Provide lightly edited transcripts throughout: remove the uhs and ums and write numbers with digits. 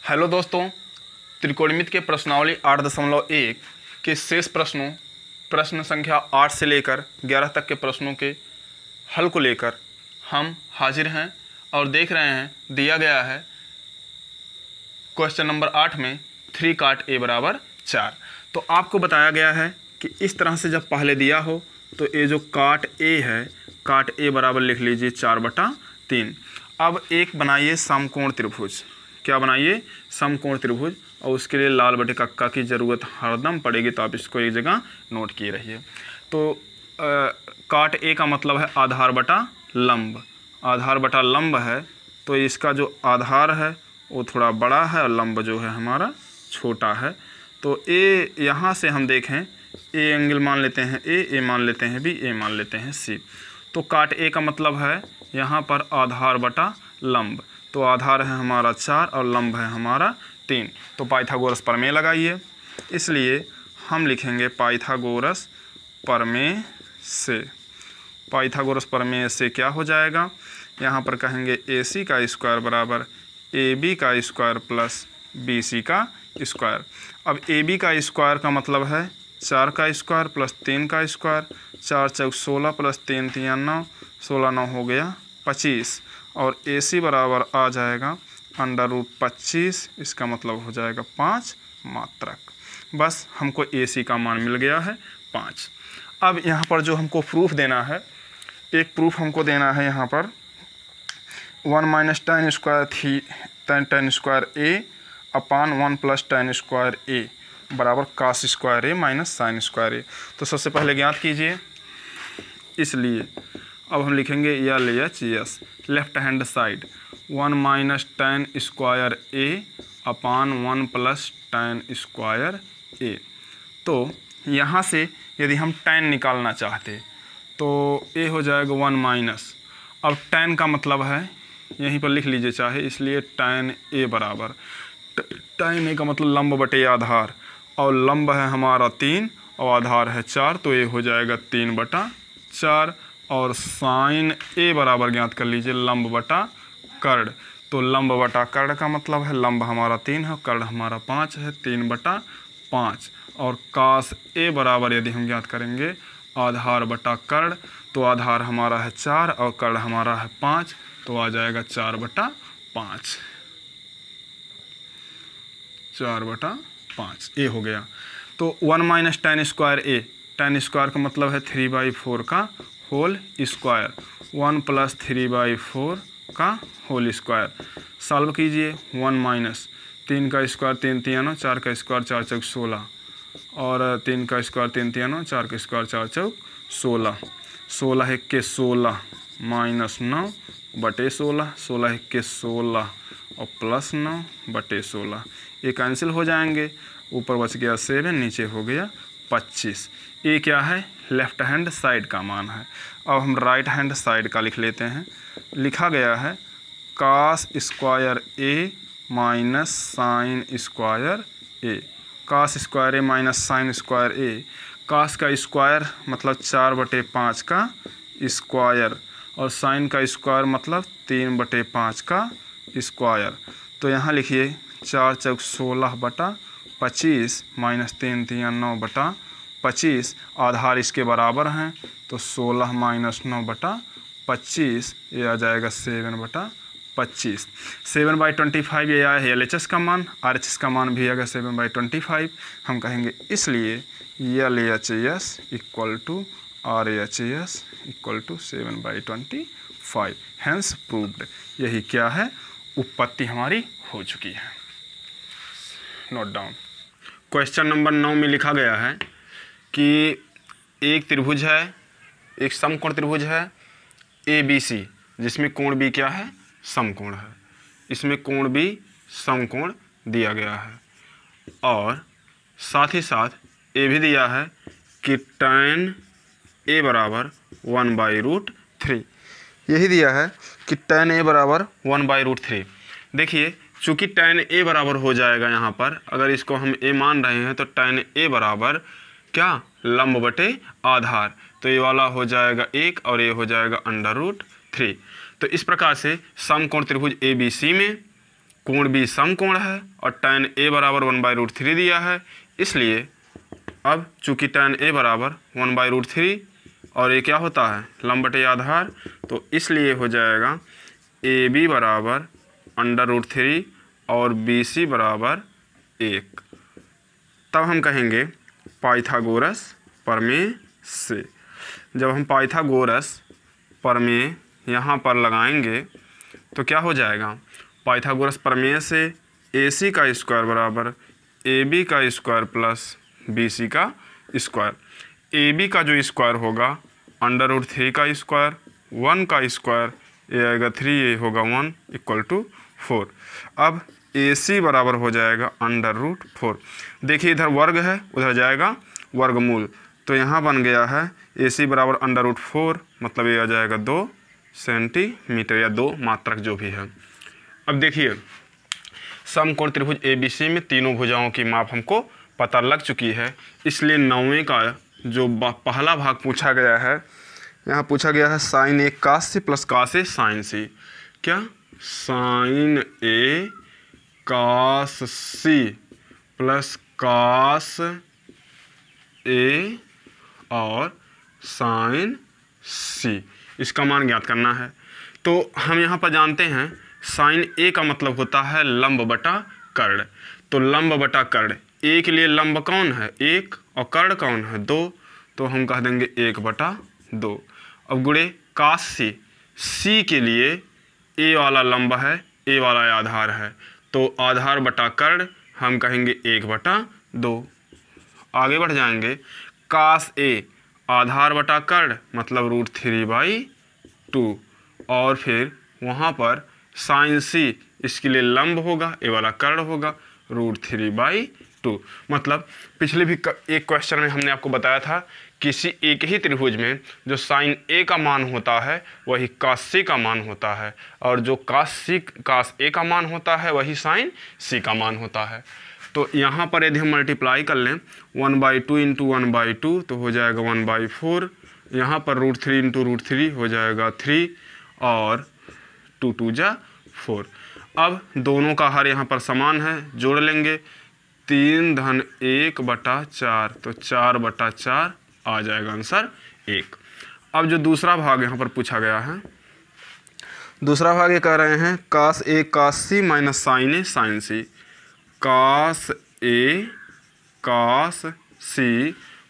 Hello दोस्तों, त्रिकोणमिति के प्रश्नावली 8.1 के शेष प्रश्न संख्या 8 से लेकर 11 तक के प्रश्नों के हल को लेकर हम हाजिर हैं और देख रहे हैं। दिया गया है क्वेश्चन नंबर 8 में 3 काट a बराबर 4। तो आपको बताया गया है कि इस तरह से जब पहले दिया हो तो ये जो काट a है, काट a बराबर लिख लीजिए 4/3। अब एक बनाइए समकोण त्रिभुज। क्या बनाइए? समकोण त्रिभुज। और उसके लिए लाल बटे कक्का की ज़रूरत हरदम पड़ेगी, तो आप इसको एक जगह नोट किए रहिए। तो काट ए का मतलब है आधार बटा लंब। आधार बटा लंब है तो इसका जो आधार है वो थोड़ा बड़ा है और लंब जो है हमारा छोटा है। तो ए यहाँ से हम देखें, ए एंगल मान लेते हैं ए मान लेते हैं बी, ए मान लेते हैं सी। तो काट ए का मतलब है यहाँ पर आधार बटा लंब। तो आधार है हमारा 4 और लंब है हमारा 3। तो पाइथागोरस प्रमेय लगाइए। इसलिए हम लिखेंगे पाइथागोरस प्रमेय से। पाइथागोरस प्रमेय से क्या हो जाएगा? यहाँ पर कहेंगे AC का स्क्वायर बराबर AB का स्क्वायर प्लस BC का स्क्वायर। अब AB का स्क्वायर का मतलब है 4 का स्क्वायर प्लस 3 का स्क्वायर। 4 चौक 16 प्लस 3 3 9, 16 9 हो गया 25। और AC बराबर आ जाएगा √25। इसका मतलब हो जाएगा 5 मात्रक। बस हमको AC का मान मिल गया है 5। अब यहाँ पर जो हमको प्रूफ देना है, एक प्रूफ हमको देना है यहाँ पर 1 - tan square A upon 1 + tan square A बराबर cos square A minus sine square A। तो सबसे पहले ज्ञात कीजिए। इसलिए अब हम लिखेंगे LHS left hand side 1 - tan square A upon 1 + tan square A। तो यहाँ से यदि हम tan निकालना चाहते तो A हो जाएगा 1 - अब tan का मतलब है, यहीं पर लिख लीजिए चाहे, इसलिए tan A बराबर tan A का मतलब लंब बटे आधार, और लंब है हमारा 3 और आधार है 4, तो A हो जाएगा 3/4। और साइन A बराबर ज्ञात कर लीजिए लंब बटा कर्ण। तो लंब बटा कर्ण का मतलब है लंब हमारा 3 है, कर्ण हमारा 5 है, 3/5। और cos A बराबर यदि हम ज्ञात करेंगे आधार बटा कर्ण, तो आधार हमारा है 4 और कर्ण हमारा है 5, तो आ जाएगा 4/5। 4/5 A हो गया। तो 1 - tan square A, tan square का मतलब है 3/4 का होल स्क्वायर, 1 + 3/4 का होल स्क्वायर। सॉल्व कीजिए। 1 - 3 का स्क्वायर 3 3 9, 4 का स्क्वायर 4 चौक 16, और 3 का स्क्वायर 3 3 9, 4 का स्क्वायर 4 चौक 16। 16 1 के 16 माइनस 9 बटे 16, 16 1 के 16 और प्लस 9 बटे 16। ये कैंसिल हो जाएंगे। ऊपर बच गया 7, नीचे हो गया 25। ये क्या है? लेफ्ट हैंड साइड का मान है। अब हम राइट हैंड साइड का लिख लेते हैं। लिखा गया है cos square A minus sine square A। cos square A minus sine square A। cos का स्क्वायर मतलब 4/5 का स्क्वायर, और साइन का स्क्वायर मतलब 3/5 का स्क्वायर। तो यहाँ लिखिए 4 चौक 16/25 माइनस 3 3 9/25। आधार इसके बराबर हैं, तो 16 - 9/25, ये आ जाएगा 7/25। 7/25 ये आया है LHS का मान। RHS का मान भी आएगा 7/25। हम कहेंगे इसलिए LHS = RHS = 7/25। Hence proved. यही क्या है? उत्पत्ति हमारी हो चुकी है। Note down. क्वेश्चन नंबर 9 में लिखा गया है कि एक त्रिभुज है, एक समकोण त्रिभुज है ABC, जिसमें कोण B क्या है? समकोण है। इसमें कोण B समकोण दिया गया है, और साथ ही साथ ये भी दिया है कि tan A बराबर 1/√3। यही दिया है कि tan A बराबर 1/√3। देखिए, चूँकि tan A बराबर हो जाएगा यहाँ पर, अगर इसको हम A मान रहे हैं तो tan A बराबर क्या? लंब बटे आधार। तो ये वाला हो जाएगा 1 और ये हो जाएगा √3। तो इस प्रकार से समकोण त्रिभुज ABC में कोण बी समकोण है और tan A बराबर 1/√3 दिया है, इसलिए अब चूंकि tan A बराबर 1/√3 और ये क्या होता है लंब बटे आधार, तो इसलिए हो जाएगा AB बराबर √3 और BC बराबर 1। तब हम कहेंगे पाइथागोरस प्रमेय से। जब हम पाइथागोरस प्रमेय यहाँ पर लगाएंगे तो क्या हो जाएगा, पाइथागोरस प्रमेय से AC का स्क्वायर बराबर AB का स्क्वायर प्लस BC का स्क्वायर। AB का जो स्क्वायर होगा √3 का स्क्वायर, 1 का स्क्वायर, ये आएगा 3, ये होगा 1 = 4। अब AC बराबर हो जाएगा √4। देखिए इधर वर्ग है, उधर जाएगा वर्गमूल, तो यहाँ बन गया है AC बराबर √4, मतलब ये आ जाएगा 2 सेंटीमीटर या 2 मात्रक जो भी है। अब देखिए समकोण त्रिभुज ABC में तीनों भुजाओं की माप हमको पता लग चुकी है, इसलिए 9वें का जो पहला भाग पूछा गया है, यहाँ पूछा गया है sin A cos C plus cos A sin C। क्या sin A cos C plus cos A और sin C, इसका मान ज्ञात करना है। तो हम यहाँ पर जानते हैं sin A का मतलब होता है लंब बटा कर्ण, तो लंब बटा कर्ण, A के लिए लंब कौन है 1 और कर्ण कौन है 2, तो हम कह देंगे 1/2। अब गुणे cos C, C के लिए A वाला लंब है, A वाला आधार है, तो आधार बटा कर्ण हम कहेंगे 1/2। आगे बढ़ जाएंगे, cos A आधार बटा कर्ण मतलब √3/2, और फिर वहाँ पर sin C इसके लिए लंब होगा, A वाला कर्ण होगा, √3/2। मतलब पिछले भी एक क्वेश्चन में हमने आपको बताया था किसी एक ही त्रिभुज में जो sin A का मान होता है वही cos C का मान होता है, और जो cos A का मान होता है वही sin C का मान होता है। तो यहाँ पर यदि हम मल्टीप्लाई कर लें 1/2 × 1/2 तो हो जाएगा 1/4, यहाँ पर √3 × √3 हो जाएगा 3 और 2 × 2 = 4। अब दोनों का हर यहाँ पर समान है, जोड़ लेंगे 3 धन 1/4, तो 4/4 आ जाएगा आंसर 1। अब जो दूसरा भाग यहाँ पर पूछा गया है, दूसरा भाग ये कह रहे हैं cos A cos C minus sin A sin C। cos A cos C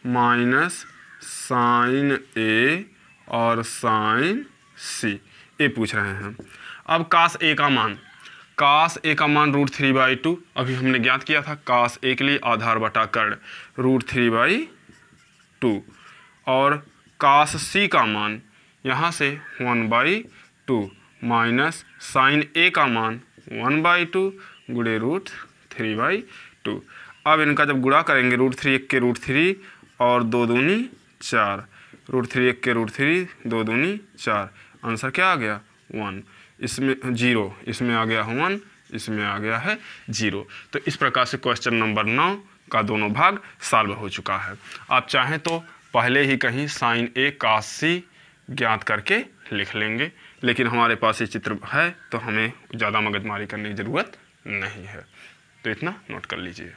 minus sin A और sin C, ये पूछ रहे हैं। अब cos A का मान, cos A का मान √3/2 अभी हमने ज्ञात किया था, cos A के लिए आधार बटा कर्ण √3/2, और cos C का मान यहाँ से 1/2 माइनस sin A का मान 1/2 गुणे √3/2। अब इनका जब गुणा करेंगे √3 × 3 और 2 दूनी 4, √3 × 3 2 दूनी 4, आंसर क्या आ गया 1, इसमें 0, इसमें आ गया 1, इसमें आ गया है 0। तो इस प्रकार से क्वेश्चन नंबर 9 का दोनों भाग सॉल्व हो चुका है। आप चाहें तो पहले ही कहीं sin A cos C ज्ञात करके लिख लेंगे, लेकिन हमारे पास ये चित्र है तो हमें ज़्यादा मगजमारी करने की ज़रूरत नहीं है, तो इतना नोट कर लीजिए।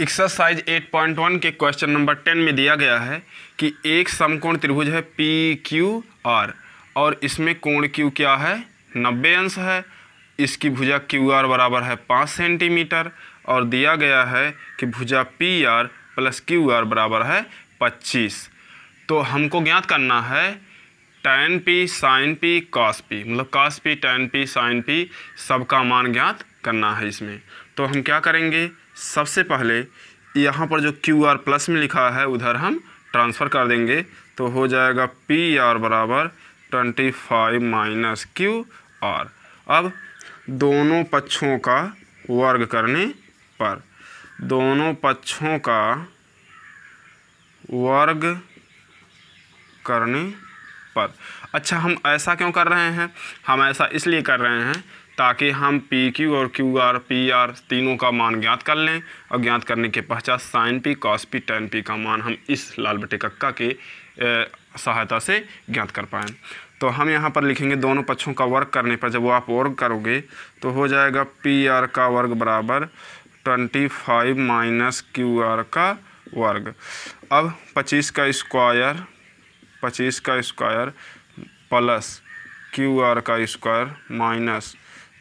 एक्सरसाइज 8.1 के क्वेश्चन नंबर 10 में दिया गया है कि एक समकोण त्रिभुज है PQR और इसमें कोण Q क्या है 90 अंश है, इसकी भुजा QR बराबर है 5 सेंटीमीटर, और दिया गया है कि भुजा PR प्लस QR बराबर है 25। तो हमको ज्ञात करना है tan P sin P cos P, मतलब cos P tan P sin P सबका मान ज्ञात करना है इसमें। तो हम क्या करेंगे, सबसे पहले यहाँ पर जो QR प्लस में लिखा है उधर हम ट्रांसफ़र कर देंगे, तो हो जाएगा PR बराबर 25 माइनस QR। अब दोनों पक्षों का वर्ग करने पर, दोनों पक्षों का वर्ग करने पर, अच्छा हम ऐसा क्यों कर रहे हैं, हम ऐसा इसलिए कर रहे हैं ताकि हम PQ और QR PR तीनों का मान ज्ञात कर लें, और ज्ञात करने के पश्चात sin P cos P tan P का मान हम इस लाल बटे कक्का के सहायता से ज्ञात कर पाएँ। तो हम यहाँ पर लिखेंगे दोनों पक्षों का वर्ग करने पर, जब वो आप वर्ग करोगे तो हो जाएगा PR का वर्ग बराबर 25 माइनस QR का वर्ग। अब 25 का स्क्वायर प्लस QR का स्क्वायर माइनस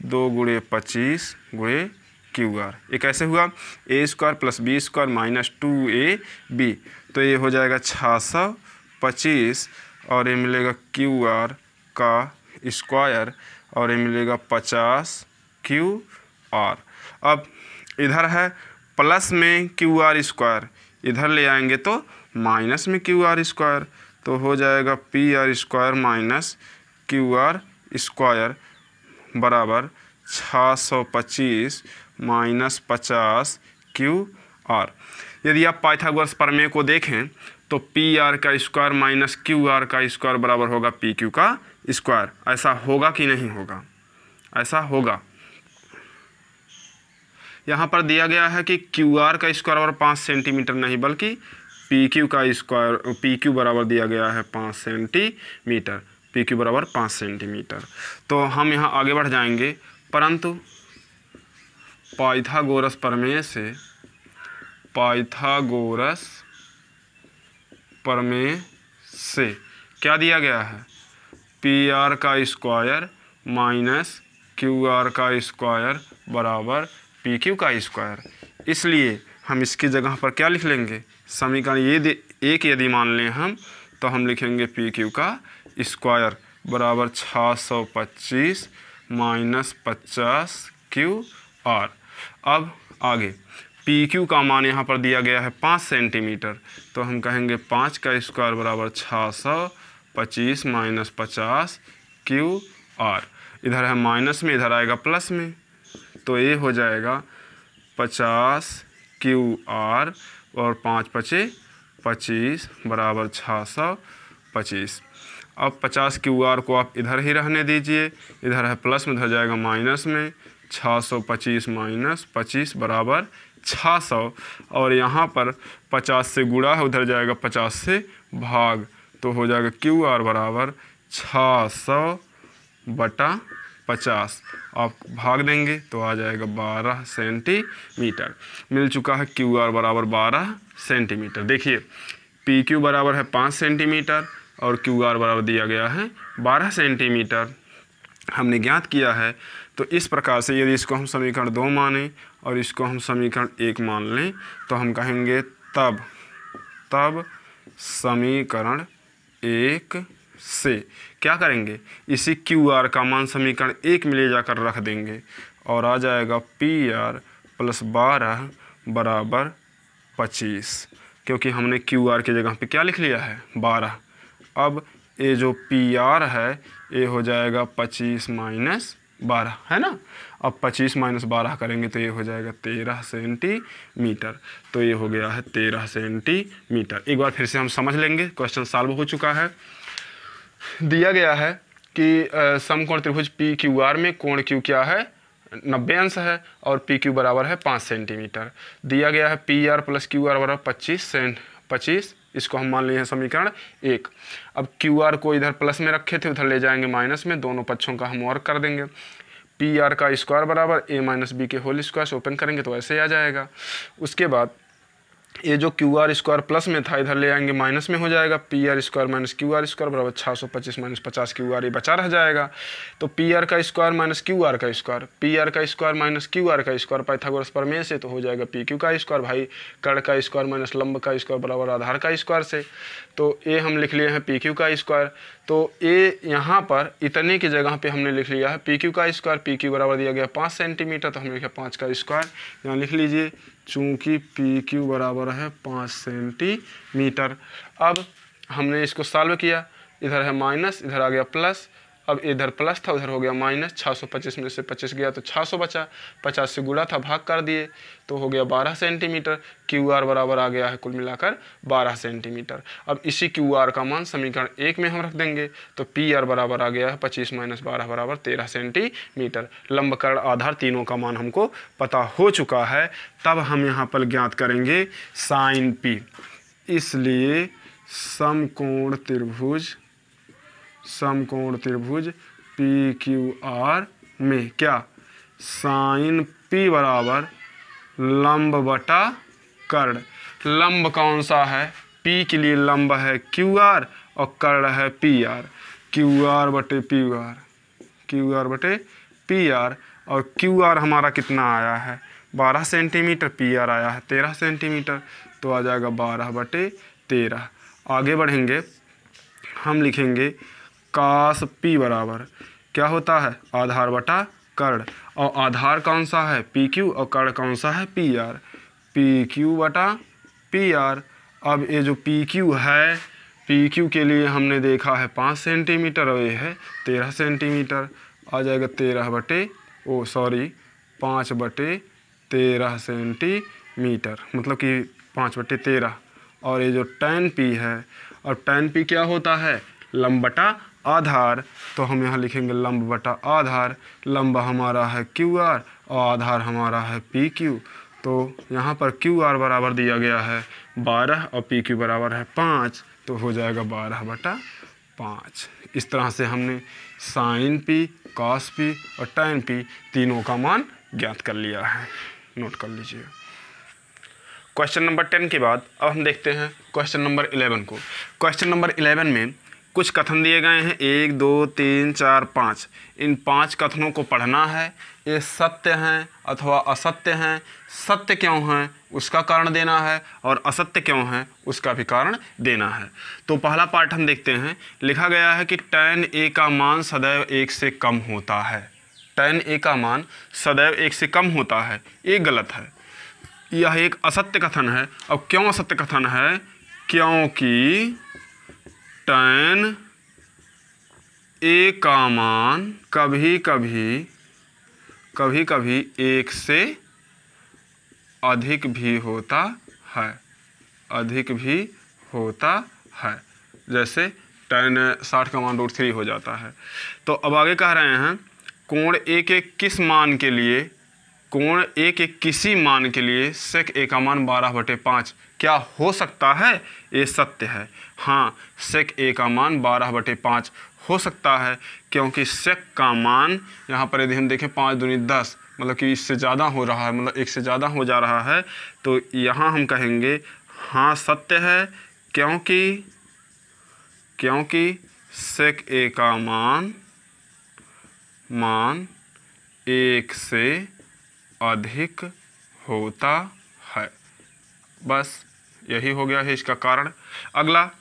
2 गुणे 25 गुणे QR, ये कैसे हुआ, A² plus B² minus 2AB, तो ये हो जाएगा 625 और ये मिलेगा QR का स्क्वायर और ये मिलेगा 50 QR। अब इधर है प्लस में QR स्क्वायर, इधर ले आएंगे तो माइनस में QR स्क्वायर, तो हो जाएगा PR square minus QR square बराबर 625 माइनस 50 QR। यदि आप पाइथागोरस प्रमेय को देखें तो PR का स्क्वायर माइनस QR का स्क्वायर बराबर होगा PQ का स्क्वायर। ऐसा होगा कि नहीं होगा, ऐसा होगा। यहाँ पर दिया गया है कि QR का स्क्वायर बराबर 5 सेंटीमीटर नहीं बल्कि PQ का स्क्वायर, PQ बराबर दिया गया है 5 सेंटीमीटर, PQ बराबर 5 सेंटीमीटर। तो हम यहाँ आगे बढ़ जाएंगे, परंतु पाइथागोरस प्रमेय से क्या दिया गया है, PR का स्क्वायर माइनस QR का स्क्वायर बराबर PQ का स्क्वायर। इसलिए हम इसकी जगह पर क्या लिख लेंगे, समीकरण ये एक यदि मान लें हम, तो हम लिखेंगे PQ का स्क्वायर बराबर 625 माइनस 50 QR। अब आगे PQ का मान यहाँ पर दिया गया है 5 सेंटीमीटर, तो हम कहेंगे 5 का स्क्वायर बराबर 625 माइनस 50 QR। इधर है माइनस में, इधर आएगा प्लस में, तो ये हो जाएगा 50 QR और 5 पचे 25 बराबर 625। अब 50 QR को आप इधर ही रहने दीजिए, इधर है प्लस में, इधर जाएगा माइनस में, 625 माइनस 25 बराबर 600 और यहाँ पर 50 से गुणा है, उधर जाएगा 50 से भाग, तो हो जाएगा QR बराबर 600/50। आप भाग देंगे तो आ जाएगा 12 सेंटीमीटर। मिल चुका है QR बराबर 12 सेंटीमीटर। देखिए PQ बराबर है 5 सेंटीमीटर और QR बराबर दिया गया है 12 सेंटीमीटर हमने ज्ञात किया है। तो इस प्रकार से यदि इसको हम समीकरण 2 माने और इसको हम समीकरण 1 मान लें तो हम कहेंगे तब समीकरण 1 से क्या करेंगे, इसी QR का मान समीकरण 1 में ले जाकर रख देंगे और आ जाएगा PR प्लस 12 बराबर 25, क्योंकि हमने QR की जगह पे क्या लिख लिया है 12। अब ये जो PR है ये हो जाएगा 25 माइनस 12, है ना। अब 25 माइनस 12 करेंगे तो ये हो जाएगा 13 सेंटीमीटर, तो ये हो गया है 13 सेंटीमीटर। एक बार फिर से हम समझ लेंगे, क्वेश्चन सॉल्व हो चुका है। दिया गया है कि समकोण त्रिभुज PQR में कोण Q क्या है 90 अंश है और PQ बराबर है 5 सेंटीमीटर। दिया गया है PR प्लस QR बराबर 25, इसको हम मान लिए हैं समीकरण 1। अब QR को इधर प्लस में रखे थे, उधर ले जाएंगे माइनस में, दोनों पक्षों का हम वर्ग कर देंगे। PR का स्क्वायर बराबर A माइनस B के होल स्क्वायर से ओपन करेंगे तो ऐसे ही आ जाएगा। उसके बाद ये जो QR स्क्वायर प्लस में था इधर ले आएंगे माइनस में, हो जाएगा PR square minus QR square बराबर 625 माइनस 50 QR, ये बचा रह जाएगा। तो PR का स्क्वायर माइनस QR का स्क्वायर, PR का स्क्वायर माइनस QR का स्क्वायर पाइथागोरस प्रमेय से, तो हो जाएगा PQ का स्क्वायर भाई कर्ण का स्क्वायर माइनस लंब का स्क्वायर बराबर आधार का स्क्वायर से, तो ये हम लिख लिए हैं PQ का स्क्वायर। तो ये यहाँ पर इतने की जगह पे हमने लिख लिया है PQ का स्क्वायर, PQ बराबर दिया गया 5 सेंटीमीटर, तो हमने लिखा 5 का स्क्वायर, यहाँ लिख लीजिए चूँकि PQ बराबर है 5 सेंटीमीटर। अब हमने इसको सॉल्व किया, इधर है माइनस, इधर आ गया प्लस, अब इधर प्लस था उधर हो गया माइनस, 625 में से 25 गया तो 600 बचा, 50 से गुणा था भाग कर दिए तो हो गया 12 सेंटीमीटर। QR बराबर आ गया है कुल मिलाकर 12 सेंटीमीटर। अब इसी QR का मान समीकरण 1 में हम रख देंगे तो PR बराबर आ गया है 25 माइनस 12 बराबर 13 सेंटीमीटर। लंब कर्ण आधार तीनों का मान हमको पता हो चुका है। तब हम यहाँ पर ज्ञात करेंगे साइन P। इसलिए समकोण त्रिभुज समकोण त्रिभुज पी क्यू आर में क्या साइन पी बराबर लंब बटा कर्ण। लंब कौन सा है? पी के लिए लंब है क्यू आर और कर्ण है पी आर। क्यू आर बटे पी आर, क्यू आर बटे पी आर, और क्यू आर हमारा कितना आया है 12 सेंटीमीटर, पी आर आया है 13 सेंटीमीटर, तो आ जाएगा 12 बटे 13। आगे बढ़ेंगे, हम लिखेंगे कास पी बराबर क्या होता है आधार बटा कर्ण, और आधार कौन सा है पी क्यू और कर्ण कौन सा है पी आर, पी क्यू बटा पी आर। अब ये जो पी क्यू है, पी क्यू के लिए हमने देखा है 5 सेंटीमीटर और ये है 13 सेंटीमीटर, आ जाएगा 5 बटे 13 सेंटीमीटर, मतलब कि 5 बटे 13। और ये जो tan p है, और tan p क्या होता है लंब बटा आधार, तो हम यहाँ लिखेंगे लंब बटा आधार। लंब हमारा है क्यू आर और आधार हमारा है पी क्यू, तो यहाँ पर क्यू आर बराबर दिया गया है 12 और पी क्यू बराबर है 5, तो हो जाएगा 12 बटा 5। इस तरह से हमने साइन पी, कॉस पी और tan p तीनों का मान ज्ञात कर लिया है। नोट कर लीजिए। क्वेश्चन नंबर 10 के बाद अब हम देखते हैं क्वेश्चन नंबर 11 को। क्वेश्चन नंबर 11 में कुछ कथन दिए गए हैं 1 2 3 4 5। इन 5 कथनों को पढ़ना है। ये सत्य हैं अथवा असत्य हैं, सत्य क्यों हैं उसका कारण देना है और असत्य क्यों हैं उसका भी कारण देना है। तो पहला पार्ट हम देखते हैं। लिखा गया है कि tan a का मान सदैव 1 से कम होता है। tan a का मान सदैव 1 से कम होता है, ये गलत है, यह एक असत्य कथन है। अब क्यों असत्य कथन है? क्योंकि tan a का मान कभी कभी 1 से अधिक भी होता है, अधिक भी होता है। जैसे tan 60 का मान √3 हो जाता है। तो अब आगे कह रहे हैं कोण a के किस मान के लिए, कोण a के किसी मान के लिए sec a का मान 12 बटे 5 क्या हो सकता है? ये सत्य है। हाँ, sec a का मान 12 बटे 5 हो सकता है, क्योंकि sec का मान यहाँ पर यदि हम देखें 5 दूनी 10, मतलब कि इससे ज़्यादा हो रहा है, मतलब 1 से ज़्यादा हो जा रहा है, तो यहाँ हम कहेंगे हाँ सत्य है, क्योंकि sec a का मान 1 से अधिक होता है। बस यही हो गया है इसका कारण। अगला,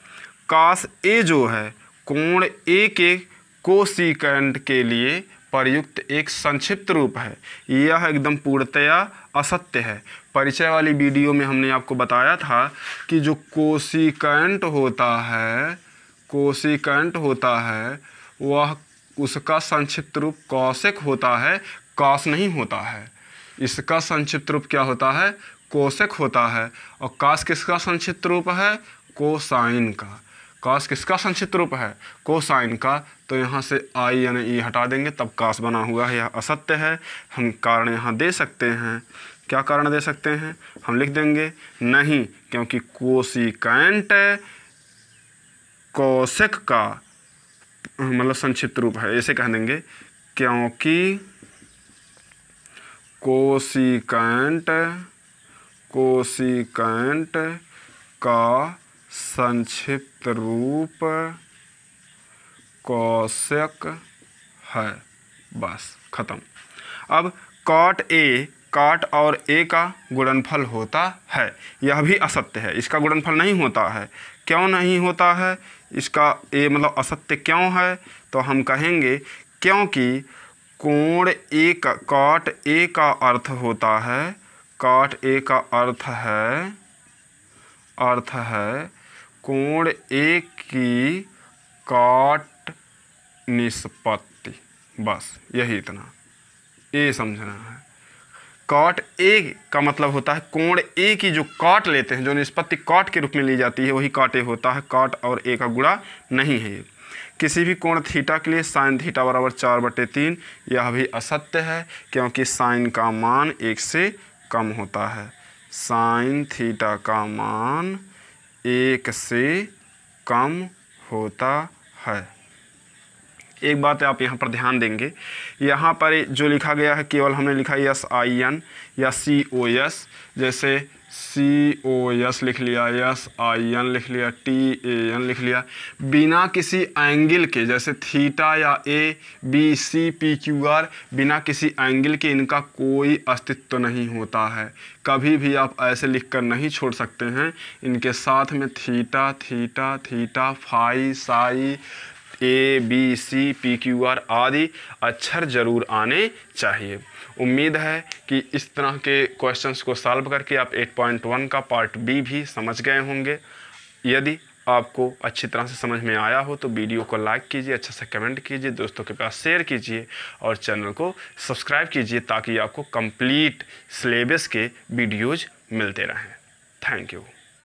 cos a जो है कोण a के कोसिकेंट के लिए प्रयुक्त एक संक्षिप्त रूप है। यह एकदम पूर्णतया असत्य है। परिचय वाली वीडियो में हमने आपको बताया था कि जो कोसिकेंट होता है वह उसका संक्षिप्त रूप कौशिक होता है, कॉस नहीं होता है। इसका संक्षिप्त रूप क्या होता है? कोसेक होता है। और कॉस किसका संक्षिप्त रूप है? कोसाइन का। कॉस किसका संक्षिप्त रूप है? कोसाइन का। तो यहाँ से आई यानी ई हटा देंगे, तब कॉस बना हुआ है। यह असत्य है। हम कारण यहाँ दे सकते हैं। क्या कारण दे सकते हैं? हम लिख देंगे नहीं, क्योंकि कोसिकेंट कोसेक का मतलब संक्षिप्त रूप है। ऐसे कह देंगे क्योंकि कोसिकेंट का संक्षिप्त रूप कोसेक है। बस खत्म। अब कॉट और a का गुणनफल होता है, यह भी असत्य है। इसका गुणनफल नहीं होता है। क्यों नहीं होता है? इसका a मतलब असत्य क्यों है? तो हम कहेंगे क्योंकि कोण a का कॉट a का अर्थ होता है, कॉट a का अर्थ है कोण a की कॉट निष्पत्ति। बस यही इतना ए समझना है। कॉट ए का मतलब होता है कोण ए की जो कॉट लेते हैं, जो निष्पत्ति कॉट के रूप में ली जाती है, वही कॉट ए होता है। कॉट और ए का गुणा नहीं है। किसी भी कोण थीटा के लिए साइन थीटा बराबर 4/3, यह भी असत्य है, क्योंकि साइन का मान 1 से कम होता है। साइन थीटा का मान 1 से कम होता है। एक बात आप यहाँ पर ध्यान देंगे, यहाँ पर जो लिखा गया है केवल हमने लिखा SIN या COS, जैसे COS लिख लिया, SIN लिख लिया, TAN लिख लिया, बिना किसी एंगल के, जैसे थीटा या ABC PQR, बिना किसी एंगल के इनका कोई अस्तित्व नहीं होता है। कभी भी आप ऐसे लिखकर नहीं छोड़ सकते हैं। इनके साथ में theta theta theta, phi psi, ABC PQR आदि अक्षर जरूर आने चाहिए। उम्मीद है कि इस तरह के क्वेश्चंस को सॉल्व करके आप 8.1 का पार्ट B भी समझ गए होंगे। यदि आपको अच्छी तरह से समझ में आया हो तो वीडियो को लाइक कीजिए, अच्छा सा कमेंट कीजिए, दोस्तों के पास शेयर कीजिए और चैनल को सब्सक्राइब कीजिए ताकि आपको कंप्लीट सिलेबस के वीडियोज़ मिलते रहें। Thank you.